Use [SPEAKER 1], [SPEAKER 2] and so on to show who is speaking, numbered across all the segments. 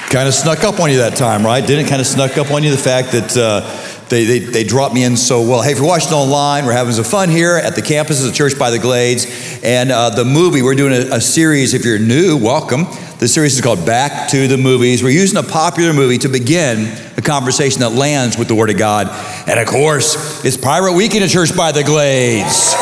[SPEAKER 1] Kind of snuck up on you that time, right? Didn't it kind of snuck up on you, the fact that they dropped me in so well. Hey, if you're watching online, we're having some fun here at the campus of the Church by the Glades. And the movie, we're doing a series. If you're new, welcome. The series is called Back to the Movies. We're using a popular movie to begin a conversation that lands with the Word of God. And of course, it's Pirate Weekend at Church by the Glades.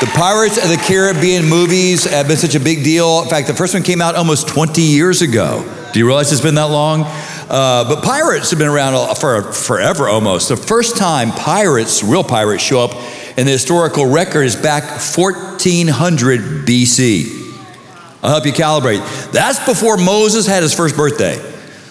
[SPEAKER 1] The Pirates of the Caribbean movies have been such a big deal. In fact, the first one came out almost 20 years ago. Do you realize it's been that long? But pirates have been around for forever almost. The first time pirates, real pirates, show up in the historical record is back 1400 BC. I'll help you calibrate. That's before Moses had his first birthday.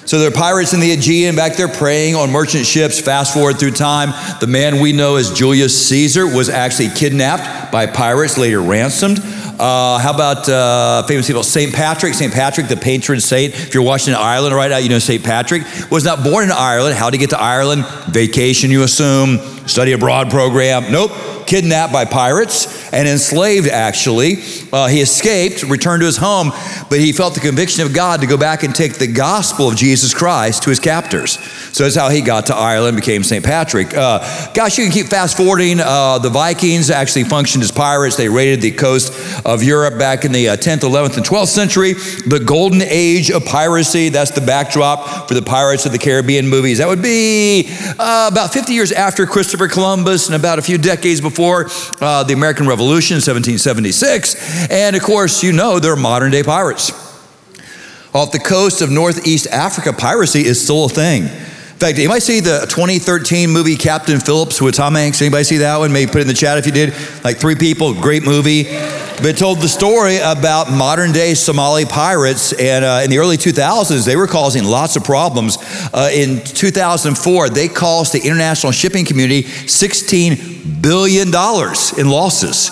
[SPEAKER 1] So there are pirates in the Aegean back there preying on merchant ships. Fast forward through time, the man we know as Julius Caesar was actually kidnapped by pirates, later ransomed. How about famous people? St. Patrick, the patron saint. If you're watching in Ireland right now, you know St. Patrick was not born in Ireland. How did he get to Ireland? Vacation, you assume. Study abroad program. Nope. Kidnapped by pirates and enslaved, actually. He escaped, returned to his home, but he felt the conviction of God to go back and take the gospel of Jesus Christ to his captors. So that's how he got to Ireland, became St. Patrick. Gosh, you can keep fast forwarding. The Vikings actually functioned as pirates. They raided the coast of Europe back in the 10th, 11th, and 12th century. The golden age of piracy, that's the backdrop for the Pirates of the Caribbean movies. That would be about 50 years after Christopher Columbus and about a few decades before the American Revolution, 1776. And of course, you know they're modern day pirates. Off the coast of Northeast Africa, piracy is still a thing. In fact, anybody see the 2013 movie Captain Phillips with Tom Hanks? Anybody see that one? Maybe put it in the chat if you did. Like 3 people, great movie. But it told the story about modern day Somali pirates. And in the early 2000s, they were causing lots of problems. In 2004, they cost the international shipping community $16 billion in losses.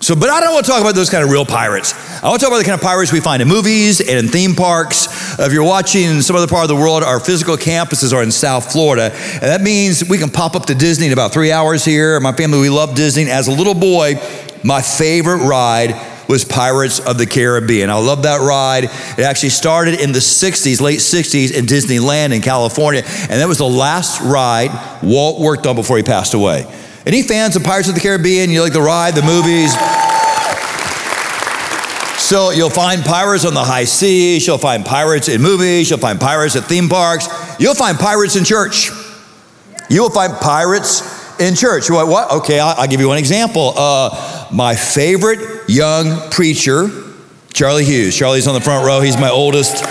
[SPEAKER 1] So, but I don't want to talk about those kind of real pirates. I want to talk about the kind of pirates we find in movies and in theme parks. If you're watching in some other part of the world, our physical campuses are in South Florida. And that means we can pop up to Disney in about 3 hours here. My family, we love Disney. As a little boy, my favorite ride was Pirates of the Caribbean. I love that ride. It actually started in the 60s, late 60s in Disneyland in California. And that was the last ride Walt worked on before he passed away. Any fans of Pirates of the Caribbean? You like the ride, the movies? So you'll find pirates on the high seas. You'll find pirates in movies. You'll find pirates at theme parks. You'll find pirates in church. You will find pirates in church. You're like, what? Okay, I'll give you one example. My favorite young preacher, Charlie Hughes. Charlie's on the front row. He's my oldest.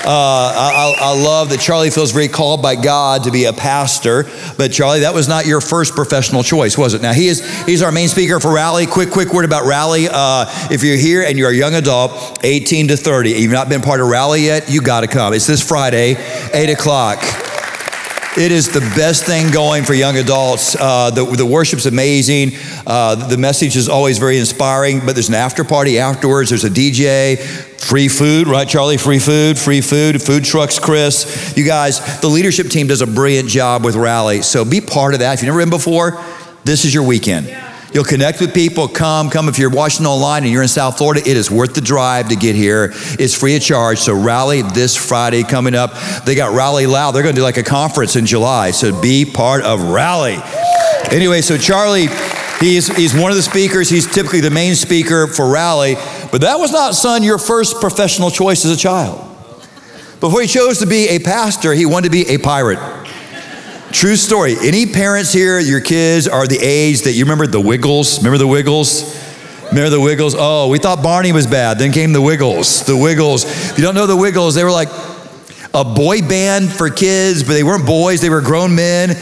[SPEAKER 1] I love that Charlie feels very called by God to be a pastor. But Charlie, that was not your first professional choice, was it? Now, he's our main speaker for Rally. Quick word about Rally. If you're here and you're a young adult, 18 to 30, and you've not been part of Rally yet, you got to come. It's this Friday, 8 o'clock. It is the best thing going for young adults. The worship's amazing. The message is always very inspiring, but there's an after party afterwards. There's a DJ, free food, right, Charlie? Free food, food trucks, Chris. You guys, the leadership team does a brilliant job with Rally. So be part of that. If you've never been before, this is your weekend. You'll connect with people, come if you're watching online and you're in South Florida, it is worth the drive to get here. It's free of charge. So Rally this Friday coming up. They got Rally Loud. They're going to do like a conference in July. So be part of Rally. Anyway, so Charlie, he's one of the speakers. He's typically the main speaker for Rally. But that was not, son, your first professional choice as a child. Before he chose to be a pastor, he wanted to be a pirate. True story. Any parents here, your kids are the age that you remember the Wiggles? Remember the Wiggles? Remember the Wiggles? Oh, we thought Barney was bad. Then came the Wiggles. The Wiggles. If you don't know the Wiggles, they were like a boy band for kids, but they weren't boys. They were grown men.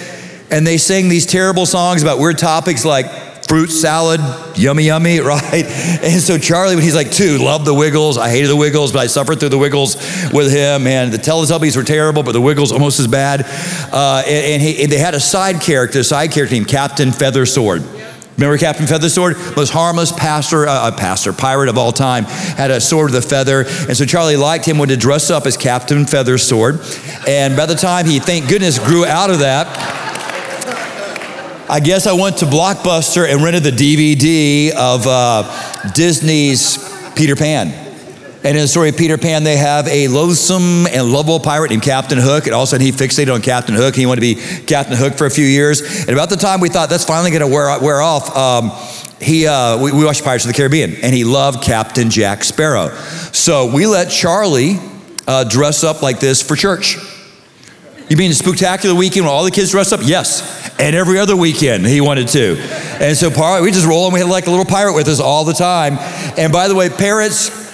[SPEAKER 1] And they sang these terrible songs about weird topics like fruit salad, yummy, yummy, right? And so Charlie, when he's like 2, loved the Wiggles. I hated the Wiggles, but I suffered through the Wiggles with him. And the Teletubbies were terrible, but the Wiggles almost as bad. And they had a side character named Captain Feathersword. Remember Captain Feathersword? Most harmless pirate of all time. Had a sword with a feather. And so Charlie liked him, wanted to dress up as Captain Feathersword. And by the time he, thank goodness, grew out of that, I guess I went to Blockbuster and rented the DVD of Disney's Peter Pan. And in the story of Peter Pan, they have a loathsome and lovable pirate named Captain Hook. And all of a sudden, he fixated on Captain Hook. He wanted to be Captain Hook for a few years. And about the time we thought that's finally going to wear off, we watched Pirates of the Caribbean, and he loved Captain Jack Sparrow. So we let Charlie dress up like this for church. You mean the spectacular weekend when all the kids dress up? Yes. And every other weekend he wanted to. And so we just roll and we had like a little pirate with us all the time. And by the way, parents,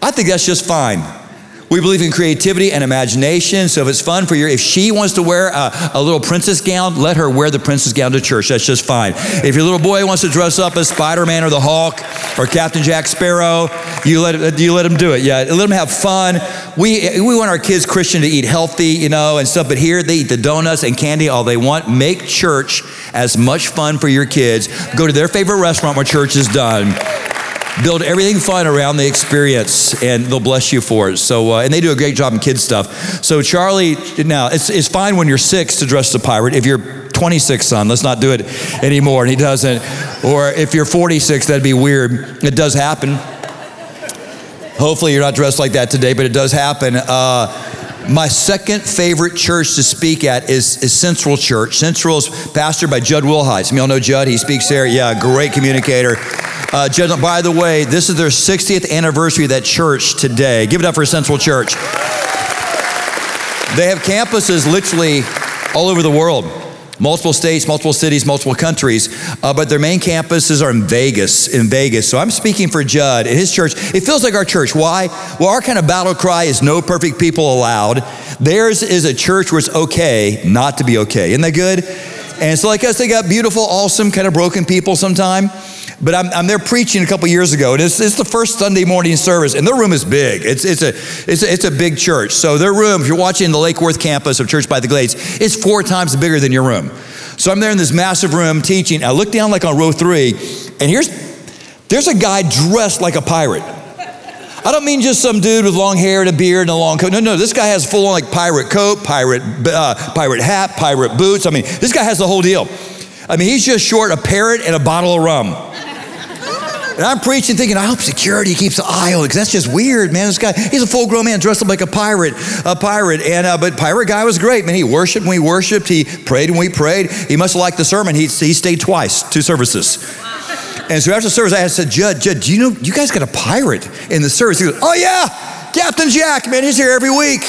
[SPEAKER 1] I think that's just fine. We believe in creativity and imagination. So if it's fun for if she wants to wear a little princess gown, let her wear the princess gown to church. That's just fine. If your little boy wants to dress up as Spider-Man or the Hulk or Captain Jack Sparrow, you let him do it. Yeah, let him have fun. We want our kids Christian to eat healthy, and stuff. But here they eat the donuts and candy all they want. Make church as much fun for your kids. Go to their favorite restaurant when church is done. Build everything fun around the experience, and they'll bless you for it. So, and they do a great job in kids stuff. So Charlie, now, it's fine when you're 6 to dress as a pirate. If you're 26, son, let's not do it anymore, and he doesn't. Or if you're 46, that'd be weird. It does happen. Hopefully you're not dressed like that today, but it does happen. My second favorite church to speak at is Central Church. Central is pastored by Judd Wilhite. Some of y'all know Judd. He speaks there. Yeah, great communicator. Judd, by the way, this is their 60th anniversary of that church today. Give it up for Central Church. They have campuses literally all over the world. Multiple states, multiple cities, multiple countries, but their main campuses are in Vegas. So I'm speaking for Judd and his church. It feels like our church. Why? Well, our kind of battle cry is no perfect people allowed. Theirs is a church where it's okay not to be okay. Isn't that good? And so like us, they got beautiful, awesome, kind of broken people sometime. But I'm there preaching a couple years ago, and it's the first Sunday morning service, and their room is big. It's a big church. So their room, if you're watching the Lake Worth campus of Church by the Glades, it's 4 times bigger than your room. So I'm there in this massive room teaching. I look down like on row 3, and there's a guy dressed like a pirate. I don't mean just some dude with long hair and a beard and a long coat. No, this guy has full on like pirate coat, pirate hat, pirate boots. I mean, this guy has the whole deal. I mean, he's just short a parrot and a bottle of rum. And I'm preaching thinking, I hope security keeps an eye on it, because that's just weird, man. This guy, he's a full-grown man dressed up like a pirate. But pirate guy was great, man. He worshiped when we worshiped. He prayed when we prayed. He must have liked the sermon. He stayed twice, 2 services. And so after the service, I said, Judd, do you know, you guys got a pirate in the service? He goes, oh yeah, Captain Jack, man, he's here every week.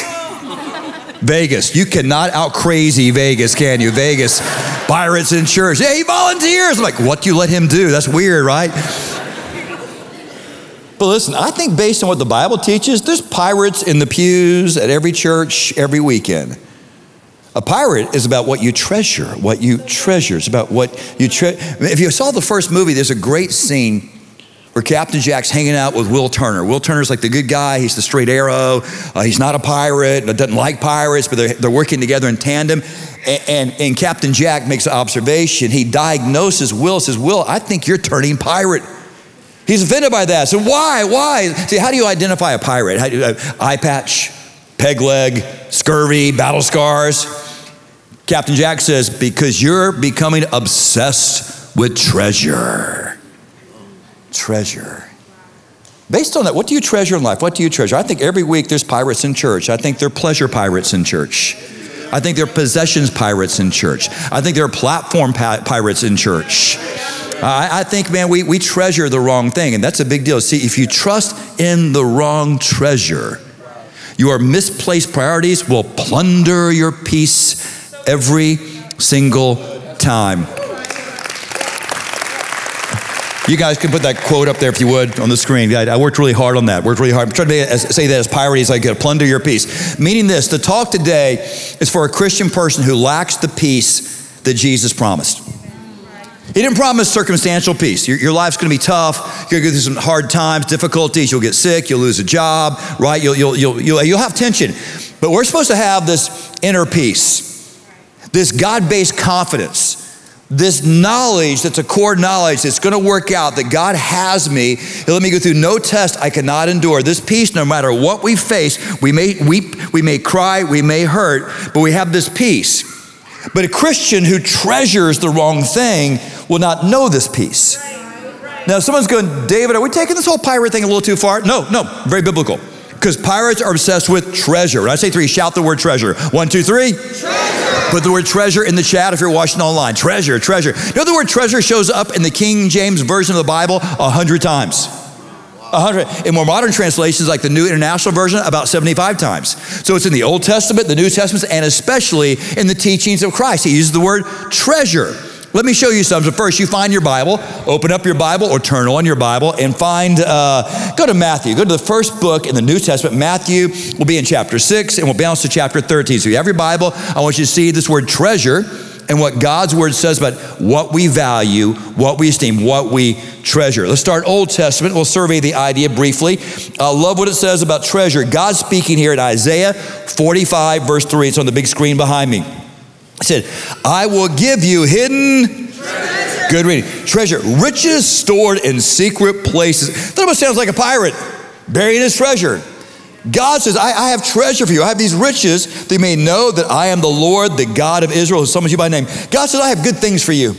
[SPEAKER 1] Vegas, you cannot out-crazy Vegas, can you? Vegas, pirates in church. Yeah, he volunteers. I'm like, what do you let him do? That's weird, right? But listen, I think based on what the Bible teaches, there's pirates in the pews at every church every weekend. A pirate is about what you treasure, It's about what you treasure. If you saw the first movie, there's a great scene where Captain Jack's hanging out with Will Turner. Will Turner's like the good guy. He's the straight arrow. He's not a pirate, doesn't like pirates, but they're working together in tandem. And Captain Jack makes an observation. He diagnoses Will, says, Will, I think you're turning pirate. He's offended by that. So why? See, how do you identify a pirate? How do you, eye patch, peg leg, scurvy, battle scars? Captain Jack says, because you're becoming obsessed with treasure. Treasure. Based on that, what do you treasure in life? What do you treasure? I think every week there's pirates in church. I think there are pleasure pirates in church. I think there are possessions pirates in church. I think there are platform pirates in church. I think, man, we treasure the wrong thing, and that's a big deal. See, if you trust in the wrong treasure, your misplaced priorities will plunder your peace every single time. You guys can put that quote up there if you would on the screen. I worked really hard on that. I'm trying to say that as priorities, like plunder your peace. Meaning this, the talk today is for a Christian person who lacks the peace that Jesus promised. He didn't promise circumstantial peace. Your life's going to be tough. You're going to go through some hard times, difficulties. You'll get sick. You'll lose a job, right? You'll have tension. But we're supposed to have this inner peace, this God-based confidence, this knowledge that's a core knowledge that's going to work out, that God has me. He'll let me go through no test I cannot endure. This peace, no matter what we face, we may weep, we may cry, we may hurt, but we have this peace. But a Christian who treasures the wrong thing will not know this peace. Now, someone's going, David, are we taking this whole pirate thing a little too far? No, very biblical. Because pirates are obsessed with treasure. When I say 3, shout the word treasure. 1, 2, 3.
[SPEAKER 2] Treasure.
[SPEAKER 1] Put the word treasure in the chat if you're watching online. Treasure, treasure. You know the word treasure shows up in the King James Version of the Bible 100 times. 100. In more modern translations, like the New International Version, about 75 times. So it's in the Old Testament, the New Testament, and especially in the teachings of Christ. He uses the word treasure. Let me show you something. First, you find your Bible, open up your Bible or turn on your Bible and find, go to Matthew. Go to the first book in the New Testament. Matthew will be in chapter 6 and we'll bounce to chapter 13. So you have your Bible. I want you to see this word treasure and what God's word says about what we value, what we esteem, what we treasure. Let's start Old Testament. We'll survey the idea briefly. I love what it says about treasure. God's speaking here in Isaiah 45, verse 3. It's on the big screen behind me. It said, I will give you hidden treasure. Good reading. Treasure, riches stored in secret places. That almost sounds like a pirate burying his treasure. God says, I have treasure for you. I have these riches that you may know that I am the Lord, the God of Israel, who summons you by name. God says, I have good things for you.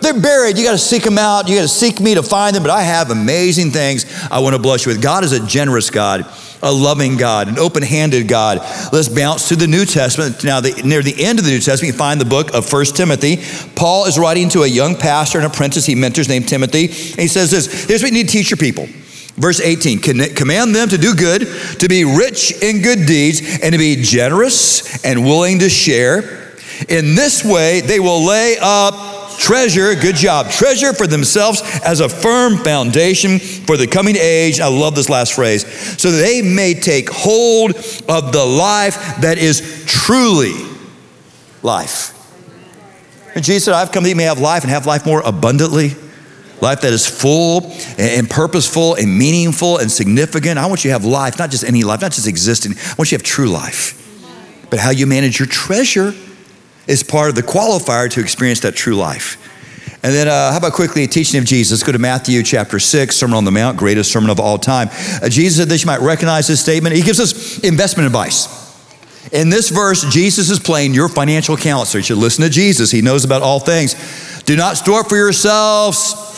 [SPEAKER 1] They're buried. You got to seek them out. You got to seek me to find them, but I have amazing things I want to bless you with. God is a generous God, a loving God, an open-handed God. Let's bounce to the New Testament. Now, near the end of the New Testament, you find the book of 1 Timothy. Paul is writing to a young pastor and apprentice he mentors named Timothy, and he says this, here's what you need to teach your people. Verse 18, command them to do good, to be rich in good deeds, and to be generous and willing to share. In this way, they will lay up treasure, good job, treasure for themselves as a firm foundation for the coming age. I love this last phrase. So that they may take hold of the life that is truly life. And Jesus said, I've come that you may have life and have life more abundantly. Life that is full and purposeful and meaningful and significant. I want you to have life, not just any life, not just existing. I want you to have true life. But how you manage your treasure is part of the qualifier to experience that true life. And then how about quickly a teaching of Jesus? Let's go to Matthew chapter 6, Sermon on the Mount, greatest sermon of all time. Jesus said this, you might recognize this statement. He gives us investment advice. In this verse, Jesus is playing your financial counselor. You should listen to Jesus. He knows about all things. Do not store up for yourselves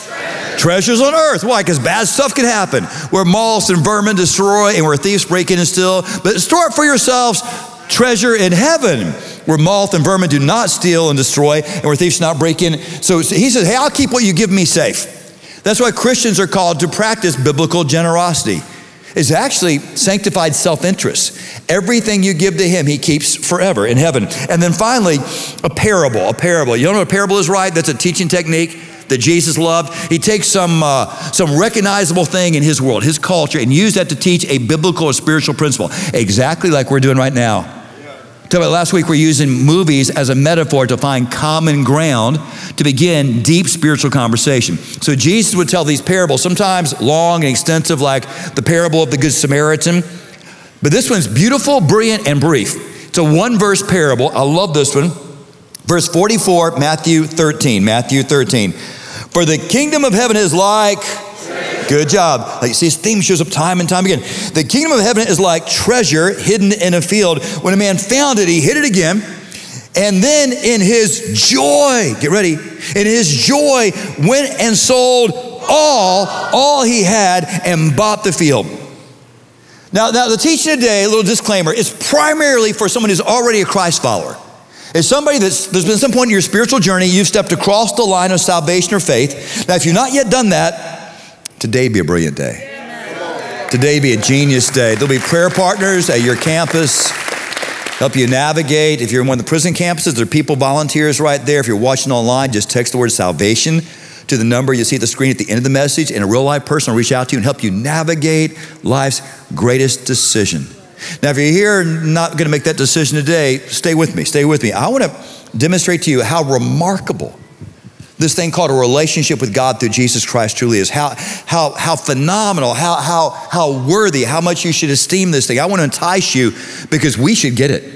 [SPEAKER 1] treasures on earth. Why? Because bad stuff can happen. Where moths and vermin destroy and where thieves break in and steal. But store up for yourselves treasure in heaven, where moth and vermin do not steal and destroy and where thieves do not break in. So he says, hey, I'll keep what you give me safe. That's why Christians are called to practice biblical generosity. It's actually sanctified self-interest. Everything you give to him, he keeps forever in heaven. And then finally, a parable. You don't know what a parable is, right? That's a teaching technique that Jesus loved. He takes some recognizable thing in his world, his culture, and use that to teach a biblical or spiritual principle, exactly like we're doing right now. Talk about last week, we're using movies as a metaphor to find common ground to begin deep spiritual conversation. So Jesus would tell these parables, sometimes long and extensive, like the parable of the Good Samaritan. But this one's beautiful, brilliant, and brief. It's a one-verse parable. I love this one. Verse 44, Matthew 13. For the kingdom of heaven is like, good job. Like, see, his theme shows up time and time again. The kingdom of heaven is like treasure hidden in a field. When a man found it, he hid it again. And then in his joy, get ready, in his joy went and sold all he had and bought the field. Now the teaching today, a little disclaimer, is primarily for someone who's already a Christ follower. It's somebody there's been some point in your spiritual journey, you've stepped across the line of salvation or faith. Now, if you've not yet done that, today be a brilliant day. Today be a genius day. There'll be prayer partners at your campus, help you navigate. If you're in one of the prison campuses, there are people, volunteers right there. If you're watching online, just text the word salvation to the number you see at the screen at the end of the message, and a real life person will reach out to you and help you navigate life's greatest decision. Now, if you're here not going to make that decision today, stay with me. I want to demonstrate to you how remarkable this thing called a relationship with God through Jesus Christ truly is. How phenomenal, how worthy, how much you should esteem this thing. I want to entice you because we should get it.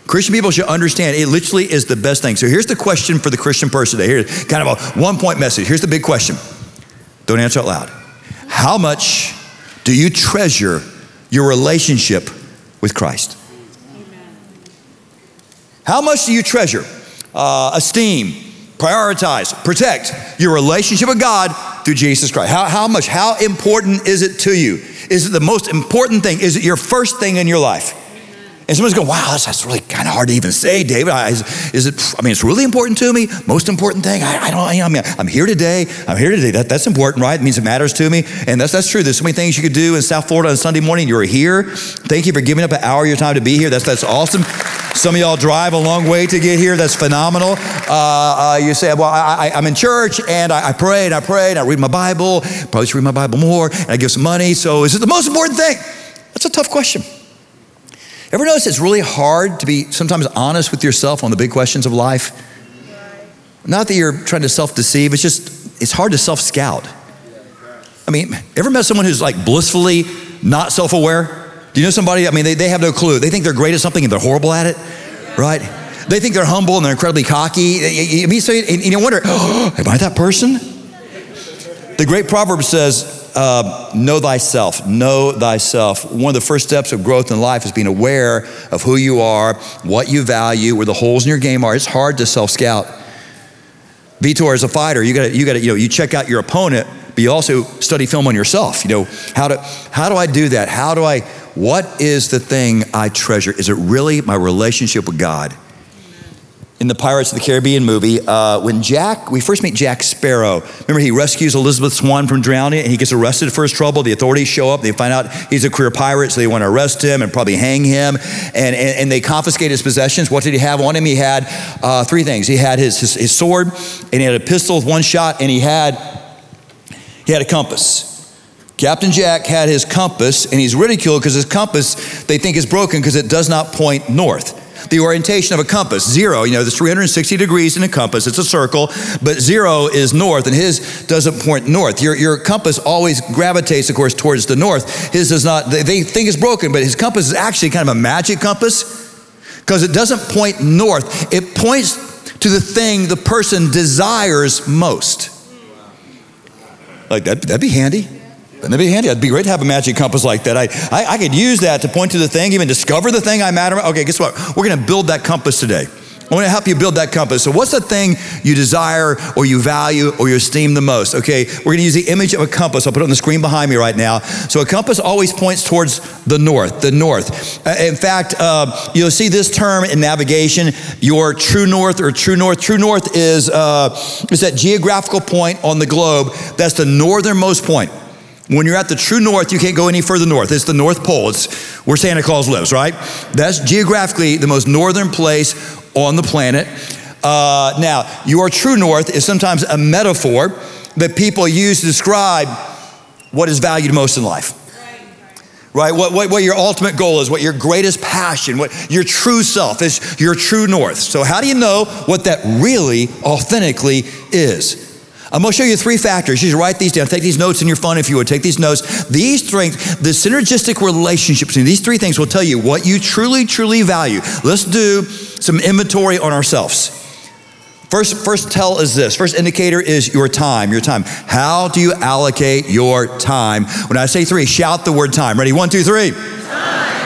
[SPEAKER 1] Christian people should understand it literally is the best thing. So here's the question for the Christian person today. Here's kind of a one-point message. Here's the big question. Don't answer out loud. How much do you treasure your relationship with Christ?
[SPEAKER 2] Amen.
[SPEAKER 1] How much do you treasure, esteem, prioritize, protect your relationship with God through Jesus Christ? How much, how important is it to you? Is it the most important thing? Is it your first thing in your life? And someone's going, wow, that's really kind of hard to even say, David. It's really important to me. Most important thing. I'm here today. That's important, right? It means it matters to me. And that's true. There's so many things you could do in South Florida on Sunday morning. You're here. Thank you for giving up an hour of your time to be here. That's awesome. Some of y'all drive a long way to get here. That's phenomenal. You say, well, I'm in church and I pray and I read my Bible. Probably should read my Bible more. And I give some money. So is it the most important thing? That's a tough question. Ever notice it's really hard to be sometimes honest with yourself on the big questions of life? Not that you're trying to self-deceive, it's hard to self-scout. I mean, ever met someone who's like blissfully not self-aware? Do you know somebody, they have no clue. They think they're great at something and they're horrible at it, right? They think they're humble and they're incredibly cocky. And you wonder, am I that person? The great proverb says, know thyself, know thyself. One of the first steps of growth in life is being aware of who you are, what you value, where the holes in your game are. It's hard to self-scout. Vitor, as a fighter, you check out your opponent, but you also study film on yourself. How do I do that? What is the thing I treasure? Is it really my relationship with God? In the Pirates of the Caribbean movie, when we first meet Jack Sparrow. Remember, he rescues Elizabeth Swann from drowning and he gets arrested for his trouble. The authorities show up, they find out he's a career pirate, so they want to arrest him and probably hang him. And they confiscate his possessions. What did he have on him? He had three things. He had his sword, and he had a pistol with one shot, and he had a compass. Captain Jack had his compass, and he's ridiculed because his compass, they think, is broken because it does not point north. The orientation of a compass, 0, there's 360 degrees in a compass, it's a circle, but 0 is north, and his doesn't point north. Your compass always gravitates, of course, towards the north. His does not. They think it's broken, but his compass is actually kind of a magic compass because it doesn't point north. It points to the thing the person desires most. Like, that'd be handy. Wouldn't that be handy? It'd be great to have a magic compass like that. I could use that to point to the thing, even discover the thing I matter about. Okay, guess what? We're going to build that compass today. I want to help you build that compass. So what's the thing you desire or you value or you esteem the most? Okay, we're going to use the image of a compass. I'll put it on the screen behind me right now. So a compass always points towards the north, in fact, you'll see this term in navigation, your true north or true north. True north is that geographical point on the globe. That's the northernmost point. When you're at the true north, you can't go any further north. It's the North Pole. It's where Santa Claus lives, right? That's geographically the most northern place on the planet. Now, your true north is sometimes a metaphor that people use to describe what is valued most in life. Right? What your ultimate goal is, what your greatest passion, what your true self is, your true north. So how do you know what that really authentically is? I'm going to show you 3 factors. You should write these down. Take these notes in your phone if you would. Take these notes. These 3, the synergistic relationship between these 3 things will tell you what you truly, truly value. Let's do some inventory on ourselves. First tell is this. First indicator is your time. Your time. How do you allocate your time? When I say 3, shout the word time. Ready? 1, 2, 3.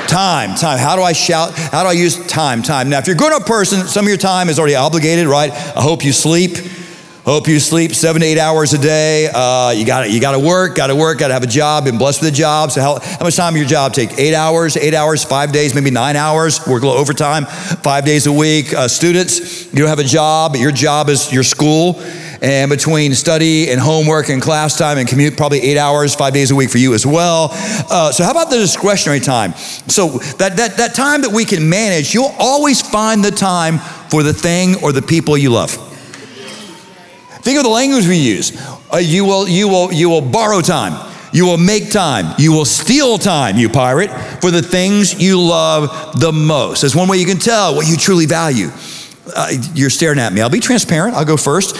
[SPEAKER 1] Time. How do I shout? How do I use time? Now, if you're a grown-up person, some of your time is already obligated, right? I hope you sleep. 7 to 8 hours a day. You got to work, got to have a job, been blessed with a job. So how much time does your job take? 8 hours, 5 days, maybe 9 hours, work a little overtime, 5 days a week. Students, you don't have a job, but your job is your school. And between study and homework and class time and commute, probably 8 hours, 5 days a week for you as well. So how about the discretionary time? So that time that we can manage, you'll always find the time for the thing or the people you love. Think of the language we use. You will borrow time. You will make time. You will steal time, you pirate, for the things you love the most. That's one way you can tell what you truly value. You're staring at me. I'll be transparent. I'll go first.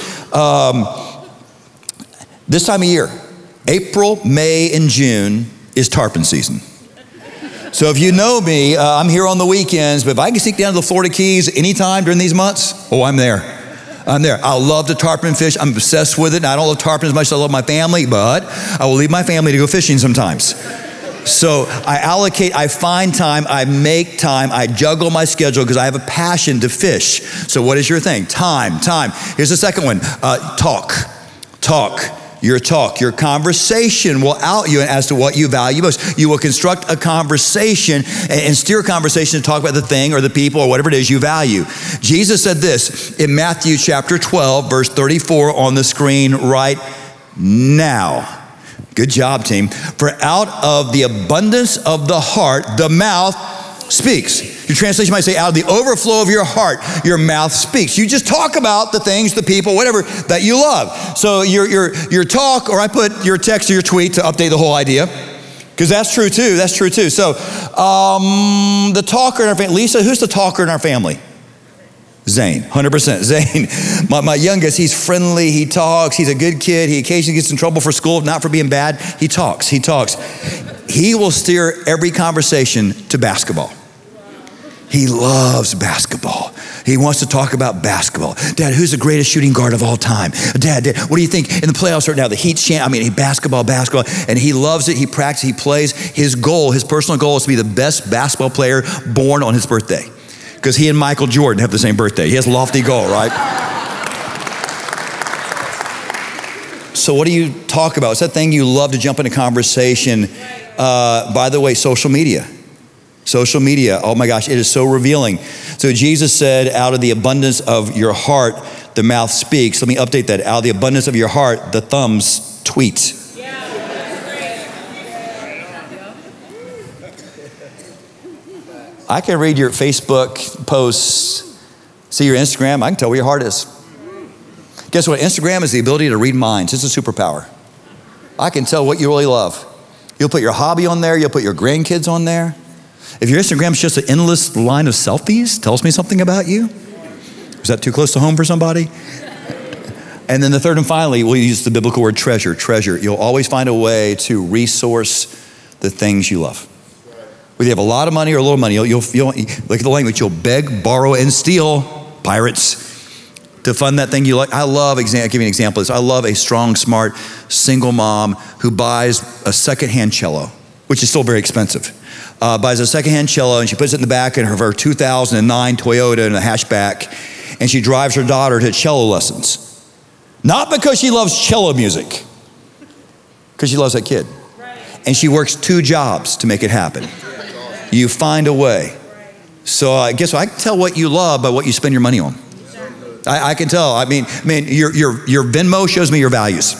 [SPEAKER 1] This time of year, April, May, and June is tarpon season. So if you know me, I'm here on the weekends, but if I can sneak down to the Florida Keys anytime during these months, I'm there. I love the tarpon fish. I'm obsessed with it. And I don't love tarpon as much as I love my family, but I will leave my family to go fishing sometimes. So I find time, I make time, I juggle my schedule because I have a passion to fish. So what is your thing? Time. Here's the second one, talk. your talk, your conversation will out you as to what you value most. You will construct a conversation and steer a conversation to talk about the thing or the people or whatever it is you value. Jesus said this in Matthew chapter 12, verse 34 on the screen right now. Good job, team. For out of the abundance of the heart, the mouth speaks. Your translation might say, out of the overflow of your heart, your mouth speaks. You just talk about the things, the people, whatever that you love. So your talk, or I put your text or your tweet to update the whole idea, because that's true too. That's true too. So the talker in our family, Lisa, who's the talker in our family? Zane, 100%. Zane, my youngest, he's friendly, he talks, he's a good kid, he occasionally gets in trouble for school, not for being bad, he talks. He will steer every conversation to basketball. He loves basketball. He wants to talk about basketball. Dad, who's the greatest shooting guard of all time? Dad, what do you think in the playoffs right now? The Heat's basketball, and he loves it, he practices, he plays. His goal, his personal goal is to be the best basketball player born on his birthday. Because he and Michael Jordan have the same birthday. He has a lofty goal, right? So what do you talk about? It's that thing you love to jump into conversation. By the way, social media. Social media, oh my gosh, it is so revealing. So Jesus said, out of the abundance of your heart, the mouth speaks. Let me update that. Out of the abundance of your heart, the thumbs tweet. I can read your Facebook posts, see your Instagram. I can tell where your heart is. Guess what? Instagram is the ability to read minds. It's a superpower. I can tell what you really love. You'll put your hobby on there. You'll put your grandkids on there. If your Instagram's just an endless line of selfies, tells me something about you. Is that too close to home for somebody? And then the third and finally, we'll use the biblical word treasure. Treasure. You'll always find a way to resource the things you love. Whether you have a lot of money or a little money, you'll look at the language, you'll beg, borrow, and steal, pirates, to fund that thing you like. I'll give you an example of this. I love a strong, smart, single mom who buys a secondhand cello, which is still very expensive. Buys a secondhand cello and she puts it in the back of her 2009 Toyota in a hatchback, and she drives her daughter to cello lessons. Not because she loves cello music, because she loves that kid. And she works 2 jobs to make it happen. You find a way. So guess what? I can tell what you love by what you spend your money on. I can tell. I mean, your Venmo shows me your values.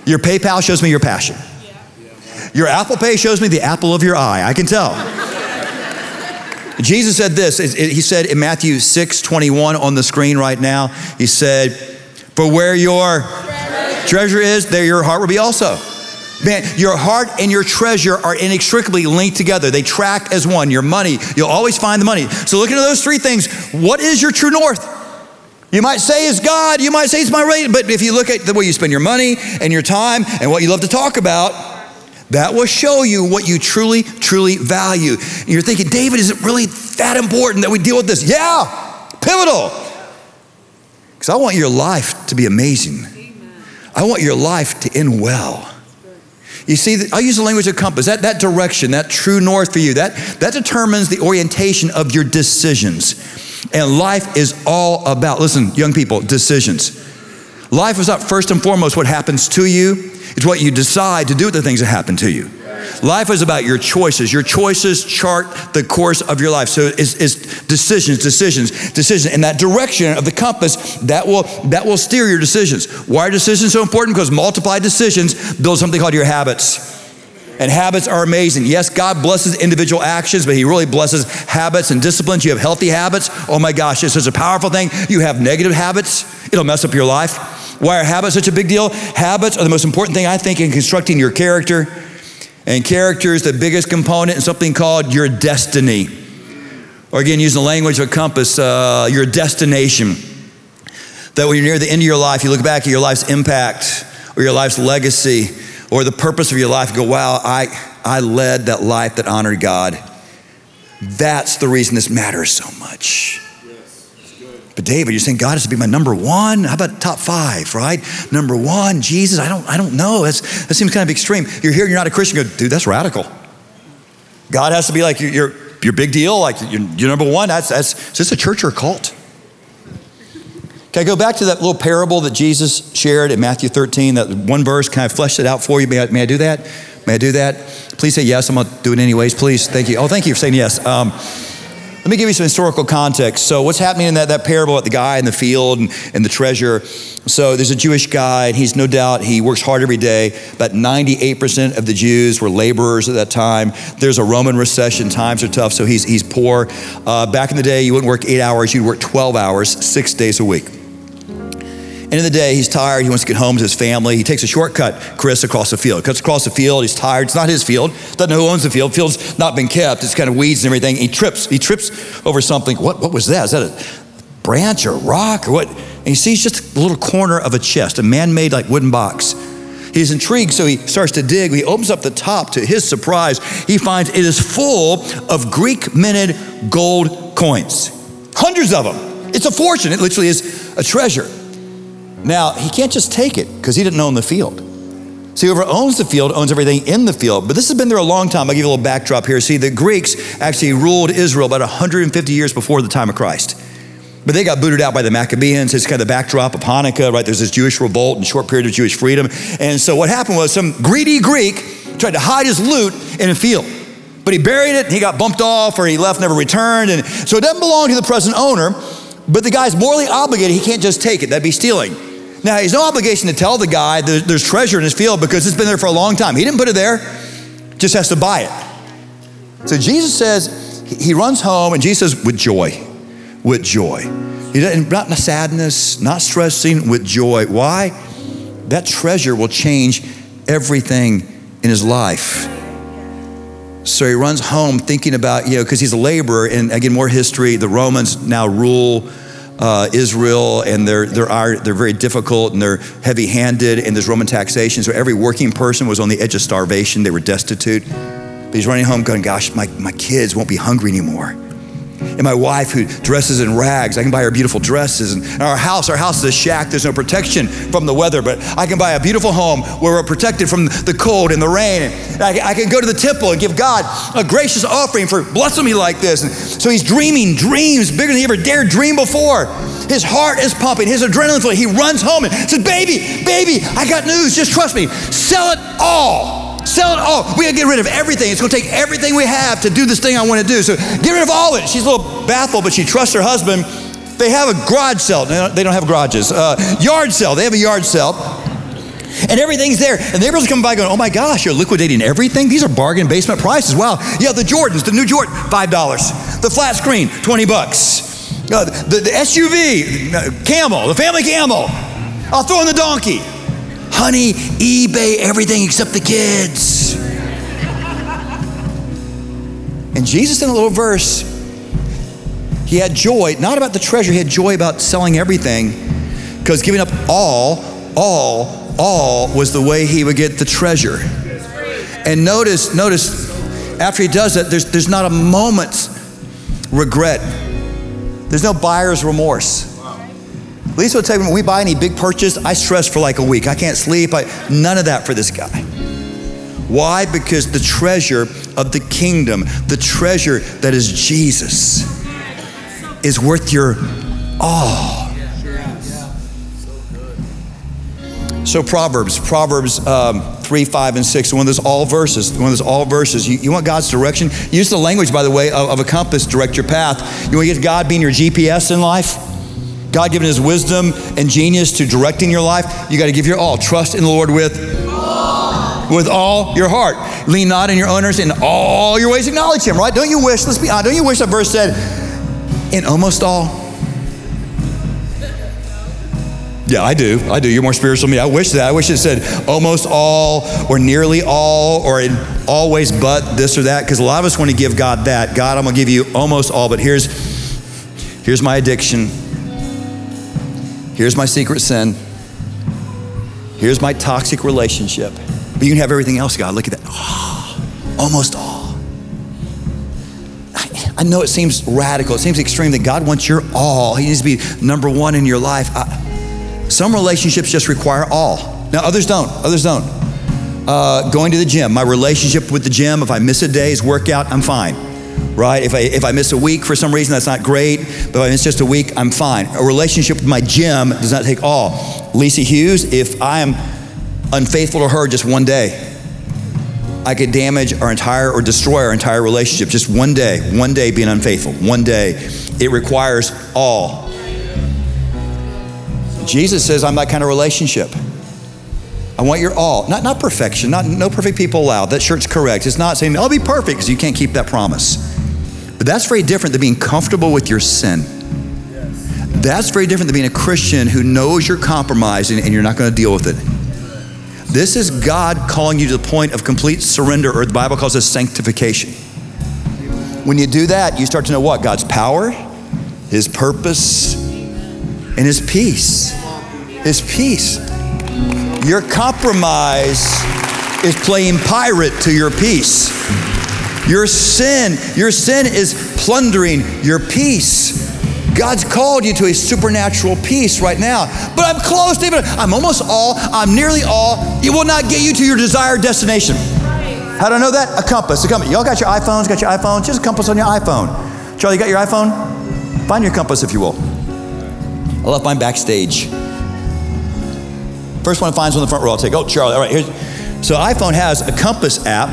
[SPEAKER 1] Your PayPal shows me your passion. Your Apple Pay shows me the apple of your eye. I can tell. Jesus said this. He said in Matthew 6:21 on the screen right now, he said, for where your treasure is, there your heart will be also. Man, your heart and your treasure are inextricably linked together. They track as one. Your money, you'll always find the money. So look into those 3 things. What is your true north? You might say it's God. You might say it's my rate. But if you look at the way you spend your money and your time and what you love to talk about, that will show you what you truly, truly value. And you're thinking, David, is it really that important that we deal with this? Yeah, pivotal. Because I want your life to be amazing. I want your life to end well. You see, I'll use the language of compass. That direction, that true north for you, that determines the orientation of your decisions. And life is all about, listen, young people, decisions. Life is not first and foremost what happens to you. It's what you decide to do with the things that happen to you. Life is about your choices. Your choices chart the course of your life. So it's decisions. And that direction of the compass, that will steer your decisions. Why are decisions so important? Because multiplied decisions build something called your habits. And habits are amazing. Yes, God blesses individual actions, but he really blesses habits and disciplines. You have healthy habits. Oh my gosh, it's such a powerful thing. You have negative habits, it'll mess up your life. Why are habits such a big deal? Habits are the most important thing, I think, in constructing your character. And character is the biggest component in something called your destiny. Or again, using the language of a compass, your destination. That when you're near the end of your life, you look back at your life's impact or your life's legacy or the purpose of your life, you go, wow, I led that life that honored God. That's the reason this matters so much. But David, you're saying God has to be my number 1? How about top 5, right? Number 1, Jesus, I don't know. That seems kind of extreme. You're here, you're not a Christian, you go, dude, that's radical. God has to be like your big deal, like you're number 1. Is this a church or a cult? Can Can I go back to that little parable that Jesus shared in Matthew 13, that one verse? Can I flesh it out for you? May I do that? May I do that? Please say yes. I'm going to do it anyways, please. Thank you. Oh, thank you for saying yes. Let me give you some historical context. So what's happening in that parable about the guy in the field and the treasure? So there's a Jewish guy, and he's no doubt, he works hard every day. About 98% of the Jews were laborers at that time. There's a Roman recession. Times are tough, so he's poor. Back in the day, you wouldn't work 8 hours. You'd work 12 hours, 6 days a week. End of the day, he's tired. He wants to get home to his family. He takes a shortcut, Chris, across the field. Cuts across the field. He's tired. It's not his field. Doesn't know who owns the field. Field's not been kept. It's kind of weeds and everything. He trips over something. What was that? Is that a branch or a rock or what? And he sees just a little corner of a chest, a man-made like wooden box. He's intrigued, so he starts to dig. He opens up the top. To his surprise, he finds it is full of Greek-minted gold coins. Hundreds of them. It's a fortune. It literally is a treasure. Now, he can't just take it because he didn't own the field. See, whoever owns the field owns everything in the field. But this has been there a long time. I'll give you a little backdrop here. See, the Greeks actually ruled Israel about 150 years before the time of Christ. But they got booted out by the Maccabees. It's kind of the backdrop of Hanukkah, right? There's this Jewish revolt and short period of Jewish freedom. And so what happened was some greedy Greek tried to hide his loot in a field. But he buried it, and he got bumped off, or he left, never returned. And so it doesn't belong to the present owner, but the guy's morally obligated. He can't just take it. That'd be stealing. Now, he has no obligation to tell the guy there's treasure in his field because it's been there for a long time. He didn't put it there, just has to buy it. So Jesus says, he runs home, and Jesus says, with joy. With joy. He doesn't, not sadness, not stressing, with joy. Why? That treasure will change everything in his life. So he runs home thinking about, because he's a laborer, and again, more history, the Romans now rule Israel, and they're very difficult, and they're heavy-handed, and there's Roman taxation. So every working person was on the edge of starvation. They were destitute. But he's running home going, gosh, my kids won't be hungry anymore. And my wife, who dresses in rags, I can buy her beautiful dresses. And our house is a shack. There's no protection from the weather, but I can buy a beautiful home where we're protected from the cold and the rain. And I can go to the temple and give God a gracious offering for blessing me like this. And so he's dreaming dreams bigger than he ever dared dream before. His heart is pumping. His adrenaline flowing. He runs home and says, baby, I got news. Just trust me. Sell it all. Sell it all. We gotta get rid of everything. It's gonna take everything we have to do this thing I wanna do. So get rid of all of it. She's a little baffled, but she trusts her husband. They have a garage sale. They don't have garages. Yard sale. They have a yard sale. And everything's there. And neighbors come by going, oh my gosh, you're liquidating everything? These are bargain basement prices. Wow. Yeah, the Jordans, the new Jordan, $5. The flat screen, $20. The SUV, camel, the family camel. I'll throw in the donkey. Honey, eBay, everything except the kids. And Jesus, in a little verse, he had joy, not about the treasure, he had joy about selling everything, because giving up all was the way he would get the treasure. And notice, after he does that, there's not a moment's regret. There's no buyer's remorse. Lisa will tell you, when we buy any big purchase, I stress for like a week. I can't sleep. None of that for this guy. Why? Because the treasure of the kingdom, the treasure that is Jesus, is worth your all. So Proverbs 3, 5, and 6, one of those all verses. You want God's direction? Use the language, by the way, of a compass to direct your path. You want to get God being your GPS in life? God giving his wisdom and genius to directing your life. You got to give your all. Trust in the Lord with all your heart. Lean not in your own understanding. In all your ways acknowledge him, right? Don't you wish, let's be honest, don't you wish that verse said, in almost all? Yeah, I do. You're more spiritual than me. I wish that. I wish it said almost all, or nearly all, or in always but this or that, because a lot of us want to give God that. God, I'm going to give you almost all, but here's my addiction. Here's my secret sin. Here's my toxic relationship. But you can have everything else, God. Look at that. Oh, almost all. I know it seems radical. It seems extreme that God wants your all. He needs to be number one in your life. Some relationships just require all. Now, others don't. Going to the gym. My relationship with the gym, if I miss a day's workout, I'm fine. right? If I miss a week for some reason, that's not great. But if I miss just a week, I'm fine. A relationship with my gym does not take all. Lisa Hughes, if I am unfaithful to her just one day, I could damage our entire or destroy our entire relationship. Just one day being unfaithful, one day. It requires all. Jesus says, I'm that kind of relationship. I want your all, not perfection, no perfect people allowed. That shirt's correct. It's not saying, I'll be perfect, because you can't keep that promise. But that's very different than being comfortable with your sin. That's very different than being a Christian who knows you're compromising and you're not going to deal with it. This is God calling you to the point of complete surrender, or the Bible calls it sanctification. When you do that, you start to know what? God's power, His purpose, and His peace. His peace. Your compromise is playing pirate to your peace. Your sin is plundering your peace. God's called you to a supernatural peace right now. But I'm close, David. I'm almost all. I'm nearly all. It will not get you to your desired destination. How do I know that? A compass. Y'all got your iPhones? Got your iPhone? Just a compass on your iPhone. Charlie, you got your iPhone? Find your compass, if you will. I left mine backstage. First one finds one in the front row, I'll take. Oh, Charlie. All right. So iPhone has a compass app.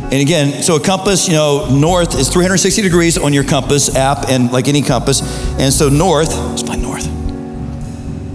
[SPEAKER 1] And again, so a compass, north is 360 degrees on your compass app, and like any compass. And so north, let's find north.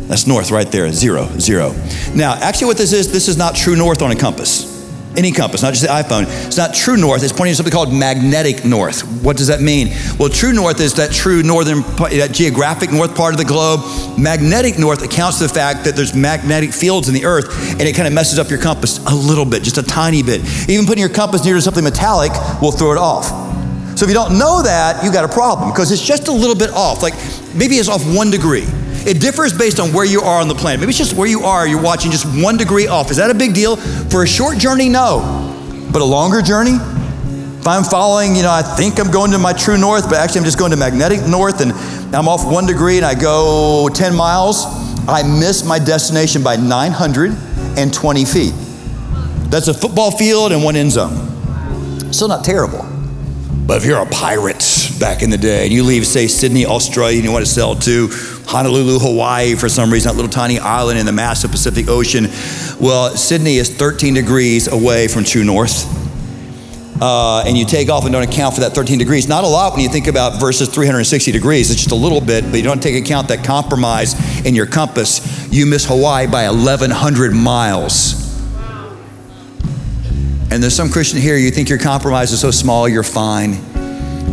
[SPEAKER 1] That's north right there, 0, 0. Now, actually what this is not true north on a compass. Any compass, not just the iPhone. It's not true north. It's pointing to something called magnetic north. What does that mean? Well, true north is that true northern, that geographic north part of the globe. Magnetic north accounts for the fact that there's magnetic fields in the earth, and it kind of messes up your compass a little bit, just a tiny bit. Even putting your compass near to something metallic will throw it off. So if you don't know that, you got a problem, because it's just a little bit off. Like maybe it's off 1 degree. It differs based on where you are on the planet. Maybe it's just where you are, you're watching just 1 degree off. Is that a big deal? For a short journey, no. But a longer journey, if I'm following, I think I'm going to my true north, but actually I'm just going to magnetic north, and I'm off 1 degree and I go 10 miles, I miss my destination by 920 feet. That's a football field and 1 end zone. Still not terrible. But if you're a pirate back in the day and you leave, say, Sydney, Australia, and you want to sail to Honolulu, Hawaii for some reason, that little tiny island in the massive Pacific Ocean, well, Sydney is 13 degrees away from true north. And you take off and don't account for that 13 degrees. Not a lot when you think about versus 360 degrees. It's just a little bit, but you don't take account that compromise in your compass. You miss Hawaii by 1,100 miles. And there's some Christian here, you think your compromise is so small, you're fine.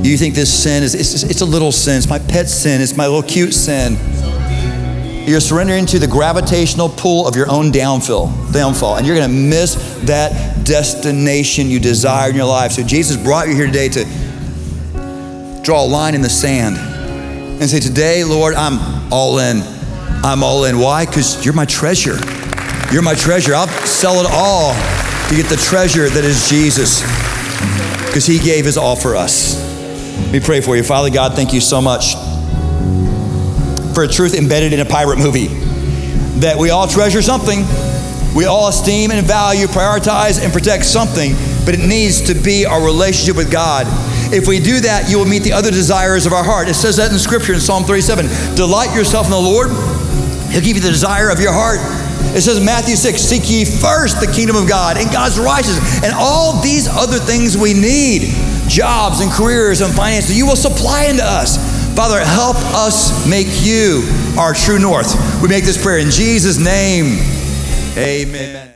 [SPEAKER 1] You think this sin it's a little sin. It's my pet sin. It's my little cute sin. You're surrendering to the gravitational pull of your own downfall. And you're going to miss that destination you desire in your life. So Jesus brought you here today to draw a line in the sand and say, today, Lord, I'm all in. I'm all in. Why? Because you're my treasure. You're my treasure. I'll sell it all to get the treasure that is Jesus, because He gave His all for us. Let me pray for you. Father God, thank you so much for a truth embedded in a pirate movie, that we all treasure something. We all esteem and value, prioritize and protect something, but it needs to be our relationship with God. If we do that, you will meet the other desires of our heart. It says that in Scripture in Psalm 37. Delight yourself in the Lord. He'll give you the desire of your heart. It says in Matthew 6, seek ye first the kingdom of God and God's righteousness, and all these other things we need, jobs and careers and finances, you will supply unto us. Father, help us make you our true north. We make this prayer in Jesus' name. Amen.